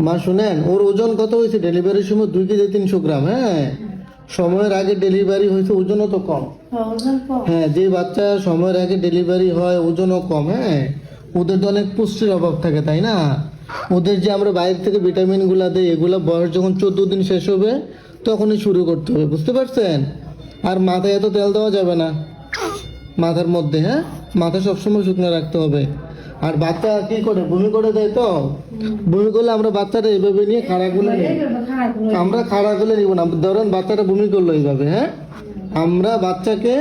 মা শুনেন, ওর ওজন কত হয়েছে ডেলিভারির সময়? 2 কেজি 300 গ্রাম। হ্যাঁ, সময়ের আগে ডেলিভারি হয়েছে, ওজনও তো কম। হ্যাঁ, যে বাচ্চা সময়ের আগে ডেলিভারি হয় ওজনও কম। হ্যাঁ, ওদের তো অনেক পুষ্টির অভাব থাকে, তাই না? ওদের যে আমরা বাইরে থেকে ভিটামিন গুলা দিই, এগুলা বয়স যখন 14 দিন শেষ হবে তখনই শুরু করতে হবে, বুঝতে পারছেন? আর মাথায় এত তেল দেওয়া যাবে না মাথার মধ্যে। হ্যাঁ, মাথা সবসময় শুকনো রাখতে হবে। আর বাচ্চা কি করে, বমি করে দেয় তো। বমি করলে আমরা বাচ্চাটা এইভাবে নিয়ে খাড়া গুলে নিই। আমরা খাড়া গুলে নিব না। ধরেন বাচ্চাটা বমি করলো এইভাবে, হ্যাঁ, আমরা বাচ্চাকে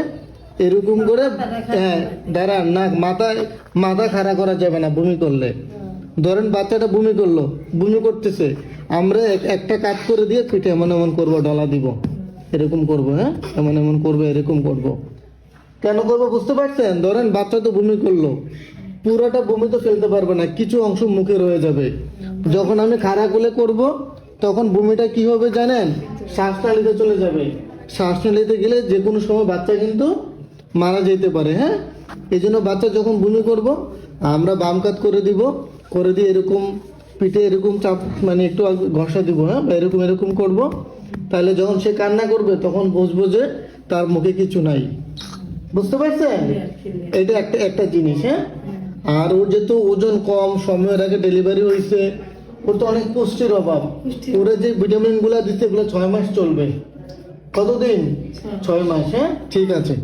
এরকম করে, হ্যাঁ দাঁড়ান না, মাথা খাড়া করা যাবে না বমি করলে। ধরেন বাচ্চাটা বমি করলো, বমি করতেছে, আমরা একটা কাট করে দিয়ে পিঠে এমন এমন করবো, ডলা দিব, এরকম করবো। হ্যাঁ, এমন এমন করবো, এরকম করবো। কেন করবো বুঝতে পারছেন? ধরেন বাচ্চা তো বমি করলো, পুরোটা বমি তো ফেলতে পারবে না, কিছু অংশ মুখে রয়ে যাবে। যখন আমি খাড়া গুলে করব তখন বমিটা কি হবে জানেন? শ্বাসনালীতে চলে যাবে। শ্বাসনালীতে গেলে যে কোনো সময় বাচ্চা কিন্তু মারা যেতে পারে। হ্যাঁ, এই জন্য বাচ্চা যখন বমি করব আমরা বাম কাত করে দিব, করে দিয়ে এরকম পিঠে এরকম চাপ, মানে একটু ঘষা দিব। হ্যাঁ, এরকম এরকম করব। তাহলে যখন সে কান্না করবে তখন বুঝবো যে তার মুখে কিছু নাই। বুঝতে পারছেন? এটা একটা জিনিস। হ্যাঁ, আর ওর যেহেতু ওজন কম, সময়ের আগে ডেলিভারি হয়েছে, ওর তো অনেক পুষ্টির অভাব। ওরে যে ভিটামিন গুলা দিতে, এগুলো 6 মাস চলবে। কতদিন? 6 মাস। হ্যাঁ, ঠিক আছে।